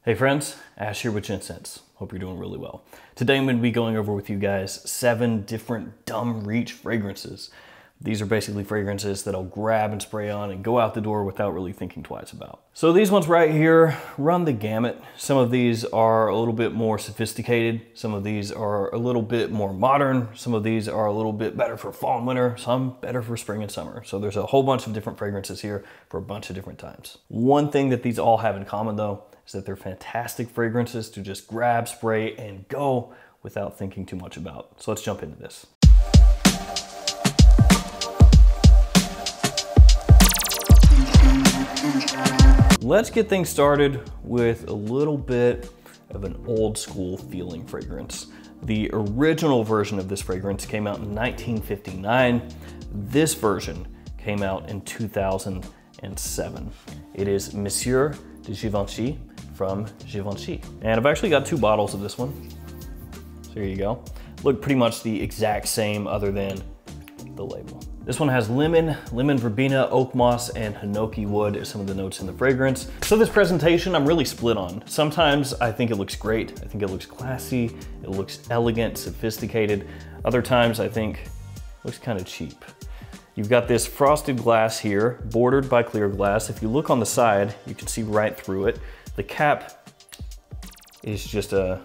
Hey friends, Ash here with Gents. Hope you're doing really well. Today I'm going to be going over with you guys 7 different dumb reach fragrances. These are basically fragrances that I'll grab and spray on and go out the door without really thinking twice about. So these ones right here run the gamut. Some of these are a little bit more sophisticated. Some of these are a little bit more modern. Some of these are a little bit better for fall and winter. Some better for spring and summer. So there's a whole bunch of different fragrances here for a bunch of different times. One thing that these all have in common though is that they're fantastic fragrances to just grab, spray, and go without thinking too much about. So let's jump into this. Let's get things started with a little bit of an old school feeling fragrance. The original version of this fragrance came out in 1959. This version came out in 2007. It is Monsieur de Chivalsi from Givenchy. And I've actually got 2 bottles of this one. So here you go. Look pretty much the exact same other than the label. This one has lemon verbena, oak moss, and hinoki wood as some of the notes in the fragrance. So this presentation I'm really split on. Sometimes I think it looks great. I think it looks classy. It looks elegant, sophisticated. Other times I think it looks kind of cheap. You've got this frosted glass here, bordered by clear glass. If you look on the side, you can see right through it. The cap is just a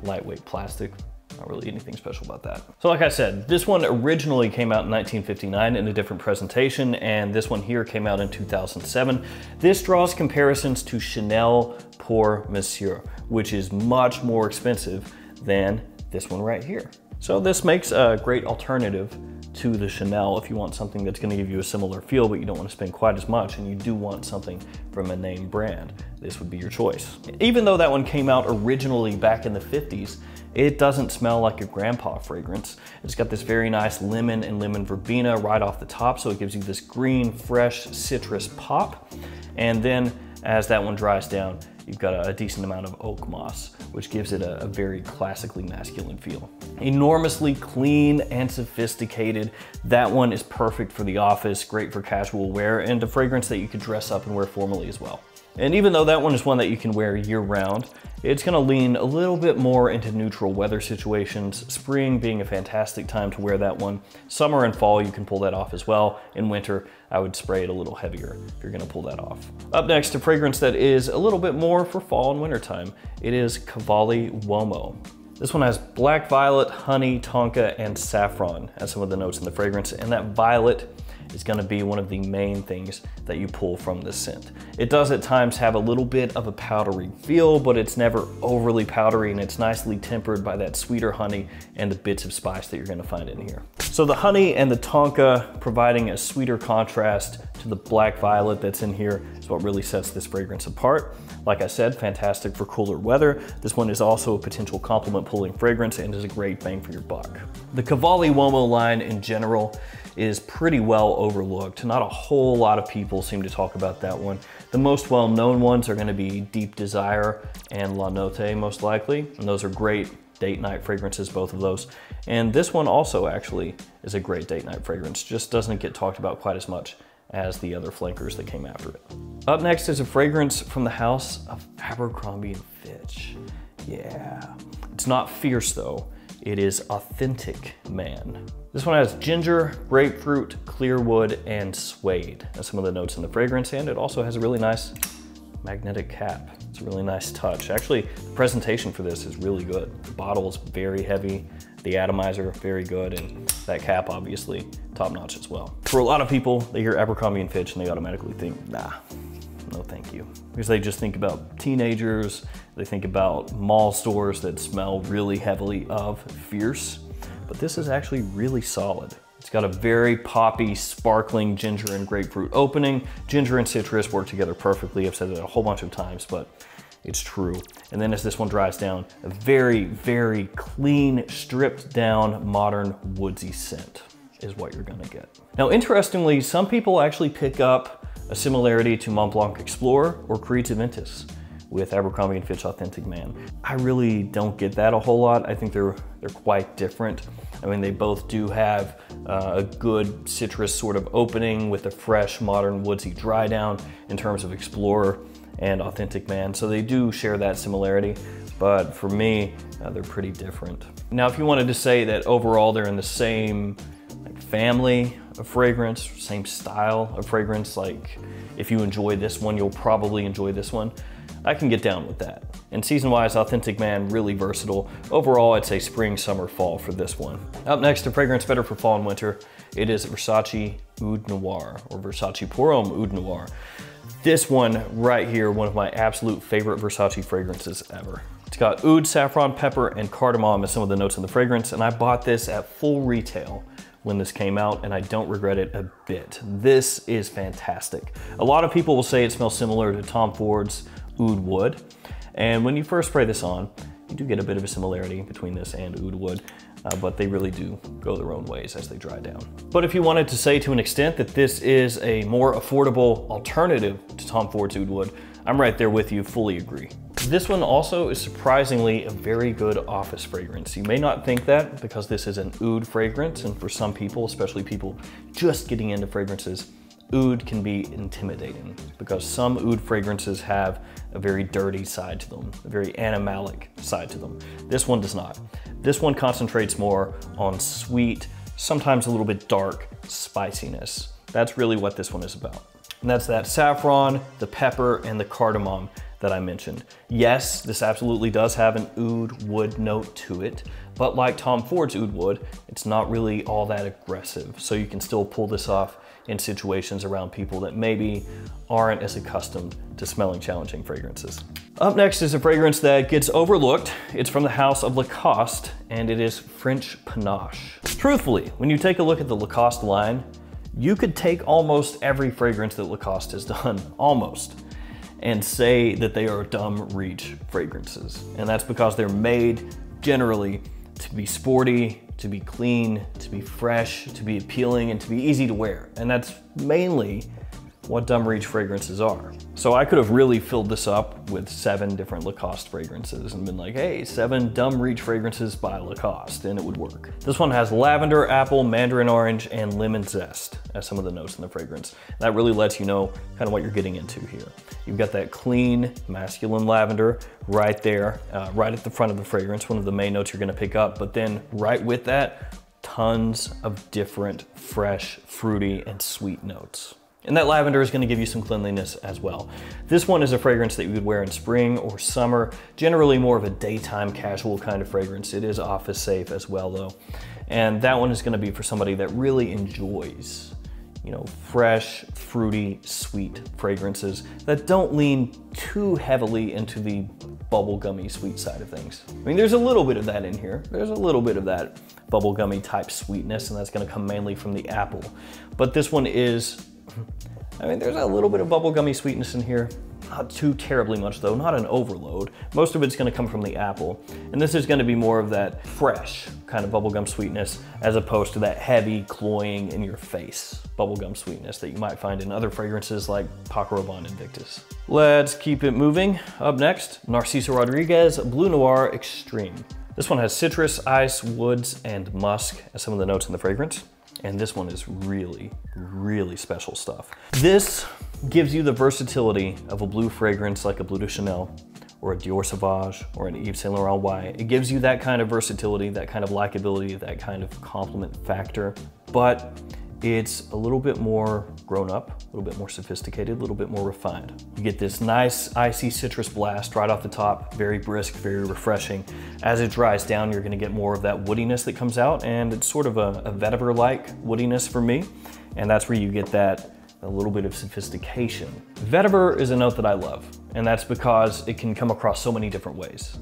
lightweight plastic. Not really anything special about that. So like I said, this one originally came out in 1959 in a different presentation, and this one here came out in 2007. This draws comparisons to Chanel Pour Monsieur, which is much more expensive than this one right here. So this makes a great alternative to the Chanel if you want something that's gonna give you a similar feel, but you don't wanna spend quite as much and you do want something from a name brand. This would be your choice. Even though that one came out originally back in the 50s, it doesn't smell like a grandpa fragrance. It's got this very nice lemon and lemon verbena right off the top, so it gives you this green, fresh citrus pop. And then as that one dries down, you've got a decent amount of oak moss, which gives it a very classically masculine feel. Enormously clean and sophisticated. That one is perfect for the office, great for casual wear, and a fragrance that you could dress up and wear formally as well. And even though that one is one that you can wear year round, it's gonna lean a little bit more into neutral weather situations, spring being a fantastic time to wear that one. Summer and fall, you can pull that off as well. In winter, I would spray it a little heavier if you're gonna pull that off. Up next, a fragrance that is a little bit more for fall and winter time. It is Cavali Womo. This one has black violet, honey, tonka, and saffron as some of the notes in the fragrance, and that violet is gonna be one of the main things that you pull from this scent. It does at times have a little bit of a powdery feel, but it's never overly powdery, and it's nicely tempered by that sweeter honey and the bits of spice that you're gonna find in here. So the honey and the tonka providing a sweeter contrast to the black violet that's in here is what really sets this fragrance apart. Like I said, fantastic for cooler weather. This one is also a potential compliment pulling fragrance and is a great bang for your buck. The Cavali Womo line in general is pretty well overlooked. Not a whole lot of people seem to talk about that one. The most well-known ones are gonna be Deep Desire and La Notte most likely, and those are great date night fragrances, both of those. And this one also actually is a great date night fragrance, just doesn't get talked about quite as much as the other flankers that came after it. Up next is a fragrance from the house of Abercrombie & Fitch. Yeah, it's not fierce though. It is Authentic Man. This one has ginger, grapefruit, clear wood, and suede as some of the notes in the fragrance, and it also has a really nice magnetic cap. It's a really nice touch. Actually, the presentation for this is really good. The bottle is very heavy, the atomizer very good, and that cap obviously top notch as well. For a lot of people, they hear Abercrombie & Fitch and they automatically think, nah, no thank you. Because they just think about teenagers, they think about mall stores that smell really heavily of fierce, but this is actually really solid. It's got a very poppy, sparkling ginger and grapefruit opening. Ginger and citrus work together perfectly. I've said it a whole bunch of times, but it's true. And then as this one dries down, a very, very clean, stripped down, modern, woodsy scent is what you're gonna get. Now, interestingly, some people actually pick up a similarity to Mont Blanc Explorer or Creed's Aventus with Abercrombie & Fitch Authentic Man. I really don't get that a whole lot. I think they're quite different. I mean, they both do have a good citrus sort of opening with a fresh, modern, woodsy dry down in terms of Explorer. and Authentic Man. So they do share that similarity, but for me, they're pretty different. Now, if you wanted to say that overall they're in the same family of fragrance, same style of fragrance, like if you enjoy this one, you'll probably enjoy this one, I can get down with that. And season-wise, Authentic Man, really versatile. Overall, I'd say spring, summer, fall for this one. Up next, a fragrance better for fall and winter. It is Versace Oud Noir, or Versace Pour Homme Oud Noir. This one right here, one of my absolute favorite Versace fragrances ever. It's got oud, saffron, pepper, and cardamom as some of the notes in the fragrance, and I bought this at full retail when this came out, and I don't regret it a bit. This is fantastic. A lot of people will say it smells similar to Tom Ford's Oud Wood, and when you first spray this on, you do get a bit of a similarity between this and Oud Wood, but they really do go their own ways as they dry down. But if you wanted to say to an extent that this is a more affordable alternative to Tom Ford's Oud Wood, I'm right there with you, fully agree. This one also is surprisingly a very good office fragrance. You may not think that because this is an oud fragrance, and for some people, especially people just getting into fragrances, oud can be intimidating because some oud fragrances have a very dirty side to them, a very animalic side to them. This one does not. This one concentrates more on sweet, sometimes a little bit dark spiciness. That's really what this one is about. And that's that saffron, the pepper, and the cardamom that I mentioned. Yes, this absolutely does have an oud wood note to it, but like Tom Ford's Oud Wood, it's not really all that aggressive. So you can still pull this off in situations around people that maybe aren't as accustomed to smelling challenging fragrances. Up next is a fragrance that gets overlooked. It's from the house of Lacoste, and it is French Panache. Truthfully, when you take a look at the Lacoste line, you could take almost every fragrance that Lacoste has done, almost, and say that they are dumb reach fragrances. And that's because they're made generally to be sporty, to be clean, to be fresh, to be appealing, and to be easy to wear. And that's mainly what dumb reach fragrances are. So I could have really filled this up with 7 different Lacoste fragrances and been like, hey, 7 dumb reach fragrances by Lacoste, and it would work. This one has lavender, apple, mandarin orange, and lemon zest as some of the notes in the fragrance. That really lets you know kind of what you're getting into here. You've got that clean, masculine lavender right there, right at the front of the fragrance, one of the main notes you're gonna pick up, but then right with that, tons of different, fresh, fruity, and sweet notes. And that lavender is gonna give you some cleanliness as well. This one is a fragrance that you would wear in spring or summer, generally more of a daytime casual kind of fragrance. It is office safe as well though. And that one is gonna be for somebody that really enjoys, you know, fresh, fruity, sweet fragrances that don't lean too heavily into the bubblegummy sweet side of things. I mean, there's a little bit of that in here. There's a little bit of that bubblegummy type sweetness, and that's gonna come mainly from the apple. But this one is, I mean, there's a little bit of bubblegummy sweetness in here. Not too terribly much though, not an overload. Most of it's gonna come from the apple. And this is gonna be more of that fresh kind of bubblegum sweetness as opposed to that heavy, cloying in your face bubblegum sweetness that you might find in other fragrances like Paco Rabanne Invictus. Let's keep it moving. Up next, Narciso Rodriguez Bleu Noir Extreme. This one has citrus, ice, woods, and musk as some of the notes in the fragrance. And this one is really, really special stuff. This gives you the versatility of a blue fragrance like a Bleu de Chanel or a Dior Sauvage or an Yves Saint Laurent White. It gives you that kind of versatility, that kind of likability, that kind of compliment factor, but it's a little bit more grown up, a little bit more sophisticated, a little bit more refined. You get this nice icy citrus blast right off the top, very brisk, very refreshing. As it dries down, you're gonna get more of that woodiness that comes out, and it's sort of a vetiver-like woodiness for me, and that's where you get that a little bit of sophistication. Vetiver is a note that I love, and that's because it can come across so many different ways.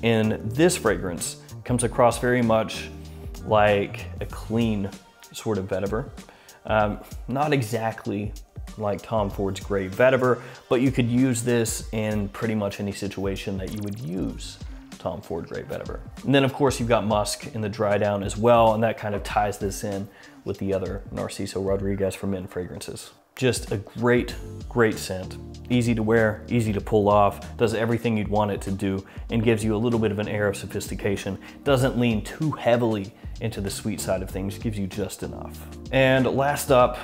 In this fragrance, it comes across very much like a clean sort of vetiver. Not exactly like Tom Ford's Gray Vetiver, but you could use this in pretty much any situation that you would use Tom Ford Gray Vetiver. And then of course you've got musk in the dry down as well, and that kind of ties this in with the other Narciso Rodriguez for Men fragrances. Just a great, great scent. Easy to wear, easy to pull off, does everything you'd want it to do, and gives you a little bit of an air of sophistication. Doesn't lean too heavily into the sweet side of things, gives you just enough. And last up,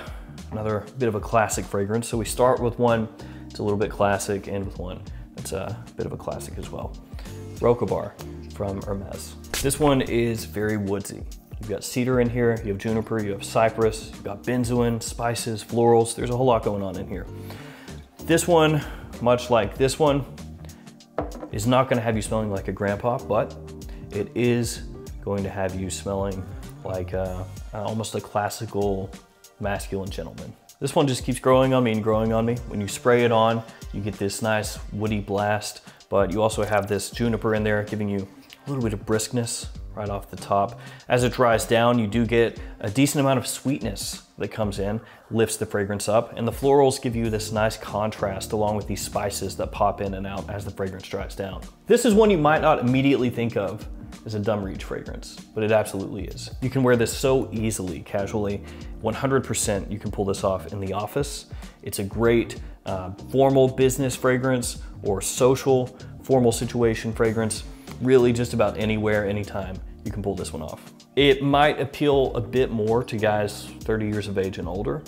another bit of a classic fragrance. So we start with one It's a little bit classic, and with one that's a bit of a classic as well. Rocha Bar from Hermes. This one is very woodsy. You've got cedar in here, you have juniper, you have cypress, you've got benzoin, spices, florals. There's a whole lot going on in here. This one, much like this one, is not gonna have you smelling like a grandpa, but it is going to have you smelling like almost a classical masculine gentleman. This one just keeps growing on me and growing on me. When you spray it on, you get this nice woody blast, but you also have this juniper in there giving you a little bit of briskness right off the top. As it dries down, you do get a decent amount of sweetness that comes in, lifts the fragrance up, and the florals give you this nice contrast along with these spices that pop in and out as the fragrance dries down. This is one you might not immediately think of as a dumb reach fragrance, but it absolutely is. You can wear this so easily, casually. 100% you can pull this off in the office. It's a great formal business fragrance or social, formal situation fragrance. Really just about anywhere, anytime, you can pull this one off. It might appeal a bit more to guys 30 years of age and older,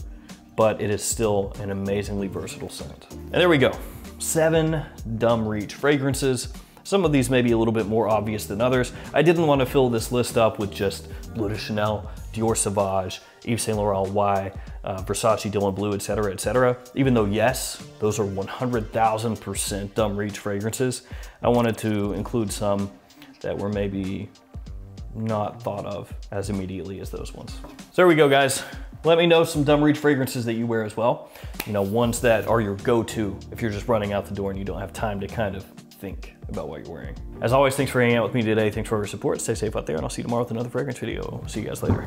but it is still an amazingly versatile scent. And there we go, 7 dumb reach fragrances. Some of these may be a little bit more obvious than others. I didn't want to fill this list up with just Bleu de Chanel, Dior Sauvage, Yves Saint Laurent Y, Versace Dylan Blue, etc., etc. Even though yes, those are 100,000% dumb reach fragrances, I wanted to include some that were maybe not thought of as immediately as those ones. So there we go, guys. Let me know some dumb reach fragrances that you wear as well. You know, ones that are your go-to if you're just running out the door and you don't have time to kind of think about what you're wearing. As always, thanks for hanging out with me today. Thanks for your support. Stay safe out there, and I'll see you tomorrow with another fragrance video. See you guys later.